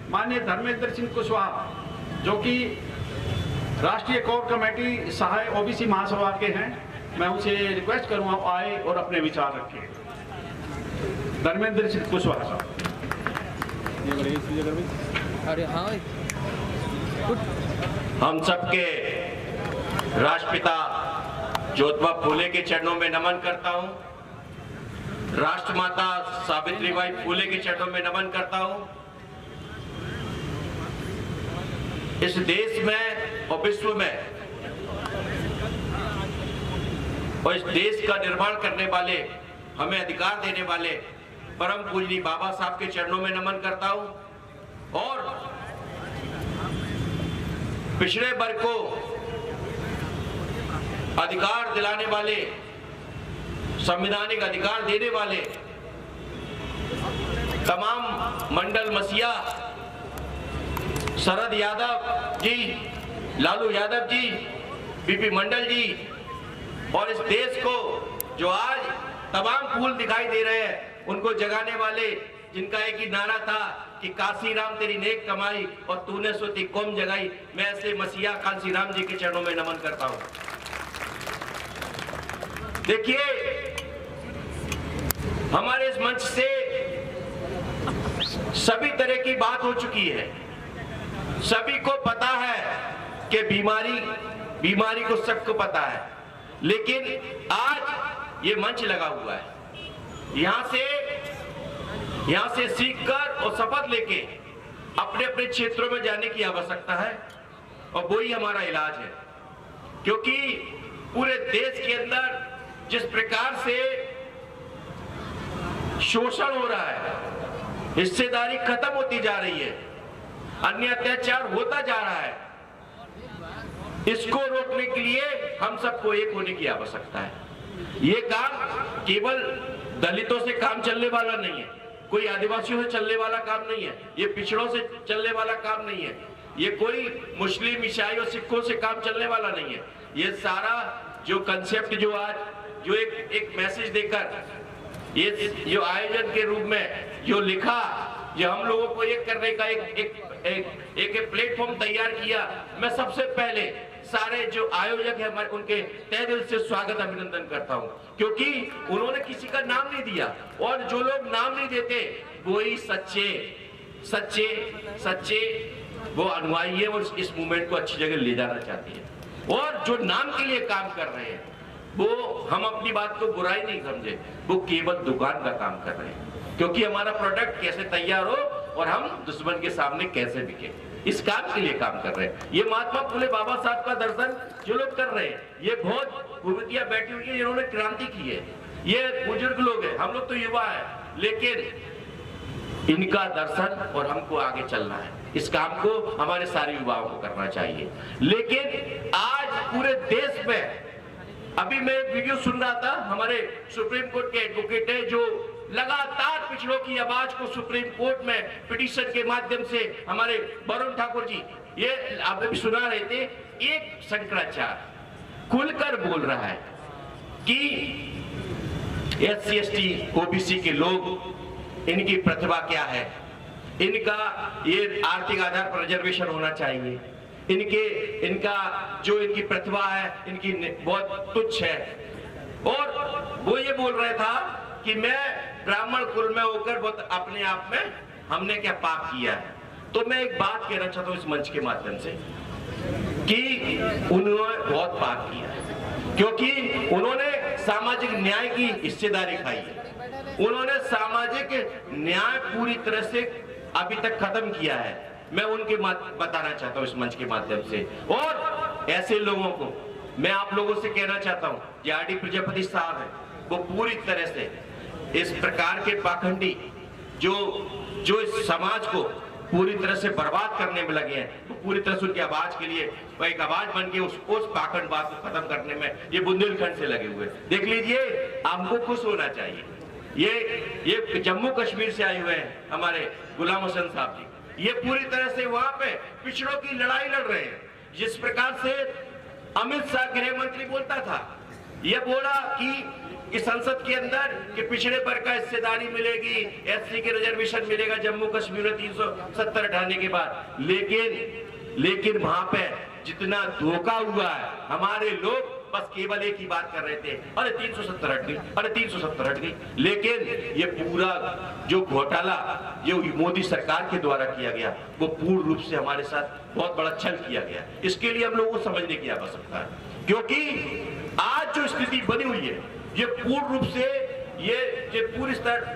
माननीय धर्मेंद्र सिंह कुशवाहा, जो कि राष्ट्रीय कोर कमेटी सहाय ओबीसी महासभा के हैं, मैं उनसे रिक्वेस्ट करूंगा आए और अपने विचार रखें। धर्मेंद्र सिंह कुशवाहा साहब। अरे हाँ, हम सबके राष्ट्रपिता ज्योतिबा फूले के चरणों में नमन करता हूं। राष्ट्रमाता सावित्रीबाई फूले के चरणों में नमन करता हूं। इस देश में और विश्व में और इस देश का निर्माण करने वाले, हमें अधिकार देने वाले परम पूजनीय बाबा साहब के चरणों में नमन करता हूं और पिछड़े वर्ग को अधिकार दिलाने वाले, संवैधानिक अधिकार देने वाले तमाम मंडल मसीहा, शरद यादव जी, लालू यादव जी, बीपी मंडल जी और इस देश को जो आज तमाम फूल दिखाई दे रहे हैं, उनको जगाने वाले, जिनका एक ही नारा था कि काशी राम तेरी नेक कमाई और तूने सोती कौम जगाई, मैं ऐसे मसीहा कांसी राम जी के चरणों में नमन करता हूं। देखिए, हमारे इस मंच से सभी तरह की बात हो चुकी है। सभी को पता है कि बीमारी को सबको पता है, लेकिन आज ये मंच लगा हुआ है। यहां से सीखकर और शपथ लेके अपने अपने क्षेत्रों में जाने की आवश्यकता है और वही हमारा इलाज है। क्योंकि पूरे देश के अंदर जिस प्रकार से शोषण हो रहा है, हिस्सेदारी खत्म होती जा रही है, अन्य अत्याचार होता जा रहा है, इसको रोकने के लिए हम सबको एक होने की आवश्यकता है। ये काम केवल दलितों से काम चलने वाला नहीं है, कोई आदिवासियों से चलने वाला काम नहीं है, ये पिछड़ों से चलने वाला काम नहीं है, ये कोई मुस्लिम, ईसाई और सिखों से काम चलने वाला नहीं है। ये सारा जो कंसेप्ट जो आज जो एक मैसेज देकर ये जो आयोजन के रूप में जो लिखा, जो हम लोगों को एक करने का एक प्लेटफॉर्म तैयार किया, मैं सबसे पहले सारे जो आयोजक हैं हमारे, उनके तहे दिल से स्वागत अभिनंदन करता हूं, क्योंकि उन्होंने किसी का नाम नहीं दिया और जो लोग नाम नहीं देते वही सच्चे वो अनुयायी है और इस मूवमेंट को अच्छी जगह ले जाना चाहती है। और जो नाम के लिए काम कर रहे हैं वो, हम अपनी बात को बुराई नहीं समझे, वो केवल दुकान का काम कर रहे हैं, क्योंकि हमारा प्रोडक्ट कैसे तैयार हो और हम दुश्मन के सामने कैसे बिके, इस काम के लिए काम कर रहे हैं। ये महात्मा फुले बाबा साहब का दर्शन जो लोग कर रहे हैं, ये बहुत भूमितियां बैठी हुई है, जिन्होंने क्रांति की है, ये बुजुर्ग लोग हैं, हम लोग तो युवा है, लेकिन इनका दर्शन और हमको आगे चलना है। इस काम को हमारे सारे युवाओं को करना चाहिए। लेकिन आज पूरे देश में, अभी मैं एक वीडियो सुन रहा था, हमारे सुप्रीम कोर्ट के एडवोकेट है जो लगातार पिछड़ों की आवाज को सुप्रीम कोर्ट में पिटीशन के माध्यम से, हमारे वरुण ठाकुर जी, ये आप भी सुना रहे थे, एक शंकराचार्य खुलकर बोल रहा है कि SC ST OBC के लोग, इनकी प्रतिभा क्या है, इनका ये आर्थिक आधार पर रिजर्वेशन होना चाहिए, इनका जो इनकी प्रतिभा है, इनकी बहुत तुच्छ है। और वो ये बोल रहा था कि मैं ब्राह्मण कुल में होकर बहुत अपने आप में हमने क्या पाप किया है। तो मैं एक बात कहना चाहता हूं इस मंच के माध्यम से कि उन्होंने बहुत पाप किया है, क्योंकि उन्होंने सामाजिक न्याय की हिस्सेदारी खाई है, उन्होंने सामाजिक न्याय पूरी तरह से अभी तक खत्म किया है। मैं उनके बताना चाहता हूं इस मंच के माध्यम से, और ऐसे लोगों को मैं आप लोगों से कहना चाहता हूं, जो RD प्रजापति साहब है, वो पूरी तरह से इस प्रकार के पाखंडी जो इस समाज को पूरी तरह से बर्बाद करने में लगे हैं, वो पूरी तरह से उनकी आवाज के लिए वो एक आवाज बन के उस पाखंडवाद को खत्म करने में ये बुंदेलखंड से लगे हुए। देख लीजिए, हमको खुश होना चाहिए। ये जम्मू कश्मीर से आए हुए हैं हमारे गुलाम हुसैन साहब जी, ये पूरी तरह से वहां पे पिछड़ों की लड़ाई लड़ रहे हैं। जिस प्रकार से अमित शाह गृह मंत्री बोलता था ये बोला कि संसद के अंदर कि पिछड़े वर्ग का हिस्सेदारी मिलेगी, एससी के रिजर्वेशन मिलेगा जम्मू कश्मीर में 370 हटाने के बाद। लेकिन वहां पे जितना धोखा हुआ है, हमारे लोग बस केवल एक ही बात कर रहे थे, अरे 370 हट गई, अरे 370 हट गई। लेकिन ये पूरा जो घोटाला जो मोदी सरकार के द्वारा किया गया, वो पूर्ण रूप से हमारे साथ बहुत बड़ा छल किया गया। इसके लिए हम लोगों को समझने की आवश्यकता है, क्योंकि आज जो स्थिति बनी हुई है, ये पूर्ण रूप से ये पूरी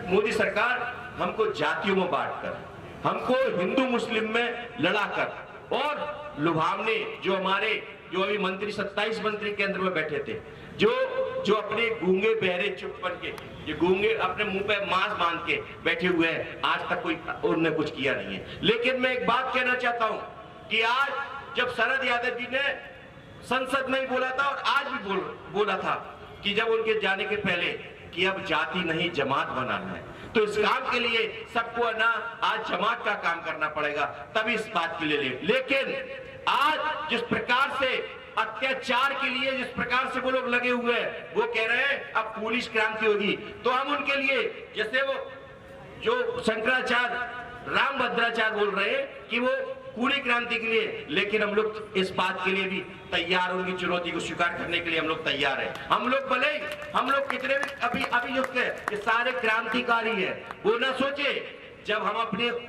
मोदी सरकार हमको जातियों में बांटकर, हमको हिंदू मुस्लिम में लड़ाकर और लुभावने जो अभी मंत्री 27 मंत्री केंद्र में बैठे थे, जो अपने गूंगे बहरे चुप बन के, जो गूंगे अपने मुंह पे मांस बांध के बैठे हुए हैं, आज तक कोई उन्होंने कुछ किया नहीं है। लेकिन मैं एक बात कहना चाहता हूं कि आज जब शरद यादव जी ने संसद में ही बोला था और आज भी बोला था कि जब उनके जाने के पहले कि अब जाति नहीं जमात बनाना है, तो इस काम के लिए सबको ना आज जमात का काम करना पड़ेगा, तभी इस बात के लिए। लेकिन आज जिस प्रकार से अत्याचार के लिए जिस प्रकार से वो लोग लगे हुए हैं, वो कह रहे हैं अब पुलिस क्रांति होगी, तो हम उनके लिए, जैसे वो जो शंकराचार्य रामभद्राचार्य बोल रहे हैं कि वो पूरी क्रांति के लिए, लेकिन हम लोग इस बात के लिए भी तैयार, उनकी चुनौती को स्वीकार करने के लिए हम लोग तैयार हैं। हम लोग भले हम लोग कितने भी अभी जो ये सारे क्रांतिकारी हैं, वो ना सोचे जब हम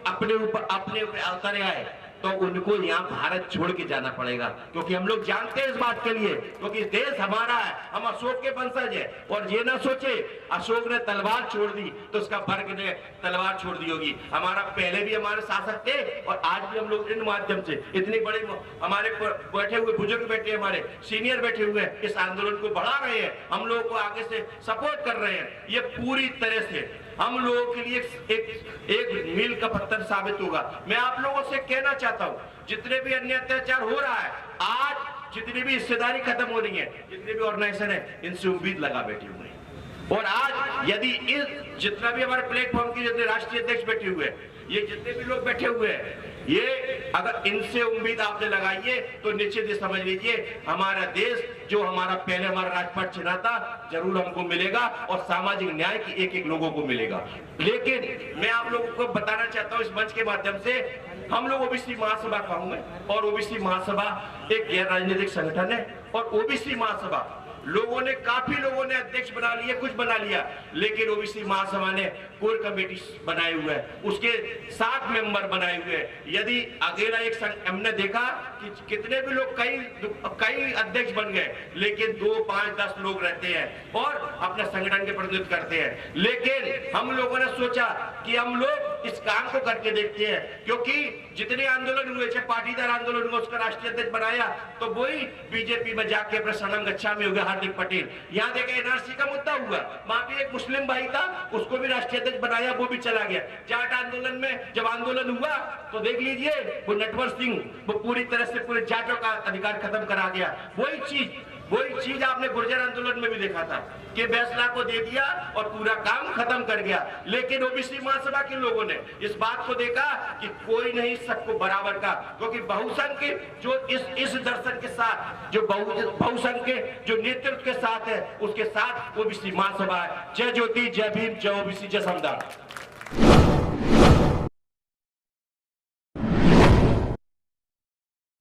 अपने ऊपर अवतरे आए तो उनको यहाँ भारत छोड़ के जाना पड़ेगा, क्योंकि हम लोग जानते हैं इस बात के लिए, क्योंकि देश हमारा है, हम अशोक के वंशज है। और ये ना सोचे अशोक ने तलवार छोड़ दी तो उसका वर्ग ने तलवार छोड़ दी होगी। हमारा पहले भी हमारे शासक थे और आज भी हम लोग इन माध्यम से इतने बड़े हमारे बैठे हुए बुजुर्ग बैठे, हमारे सीनियर बैठे हुए इस आंदोलन को बढ़ा रहे हैं, हम लोगों को आगे से सपोर्ट कर रहे हैं। ये पूरी तरह से हम लोगों के लिए एक मील का पत्थर साबित होगा। मैं आप लोगों से कहना चाहता हूं, जितने भी अन्य अत्याचार हो रहा है, आज जितनी भी हिस्सेदारी खत्म हो रही है, जितने भी ऑर्गेनाइजेशन है, इनसे उम्मीद लगा बैठी हुई है। और आज यदि जितना भी हमारे प्लेटफॉर्म के जितने राष्ट्रीय अध्यक्ष बैठे हुए हैं, ये जितने भी लोग बैठे हुए हैं, ये अगर इनसे उम्मीद आपने लगाई है तो निश्चित ही समझ लीजिए हमारा देश जो हमारा पहले हमारा राजपथ छिना था, जरूर हमको मिलेगा और सामाजिक न्याय की एक लोगों को मिलेगा। लेकिन मैं आप लोगों को बताना चाहता हूं इस मंच के माध्यम से, हम लोग ओबीसी महासभा का हूं मैं, और ओबीसी महासभा एक गैर राजनीतिक संगठन है। और ओबीसी महासभा काफी लोगों ने अध्यक्ष बना लिया, कुछ बना लिया, लेकिन ओबीसी महासभा ने कोर कमेटी बनाए हुए है, उसके 7 मेंबर बनाए हुए हैं। यदि अकेला एक हमने देखा कि कितने भी लोग कई अध्यक्ष बन गए, लेकिन 2, 5, 10 लोग रहते हैं और अपने संगठन के प्रतिनिधित्व करते हैं। लेकिन हम लोगों ने सोचा कि हम लोग इस काम को करके देखते हैं, क्योंकि जितने आंदोलन हुए, चाहे पाटीदार आंदोलन हुआ, उसका राष्ट्रीय अध्यक्ष बनाया तो वही बीजेपी में जाके अपने सनम गच्छामी हो गया हार्दिक पटेल। यहाँ देखे एनआरसी का मुद्दा हुआ, वहां पे एक मुस्लिम भाई था, उसको भी राष्ट्रीय अध्यक्ष बनाया, वो भी चला गया। जाट आंदोलन में जब आंदोलन हुआ तो देख लीजिए वो नटवर सिंह वो पूरी तरह से पूरे जाटों का अधिकार खत्म करा दिया। वही चीज आपने गुर्जर आंदोलन में भी देखा था कि फैसला को दे दिया और पूरा काम खत्म कर गया। लेकिन ओबीसी महासभा के लोगों ने इस बात को देखा कि कोई नहीं, सबको बराबर का, क्योंकि बहुसंघ के जो इस दर्शन के साथ, जो बहुसंघ के जो नेतृत्व के साथ है, उसके साथ ओबीसी महासभा है। जय ज्योति, जय भीम, जय ओबीसी, जय संविधान।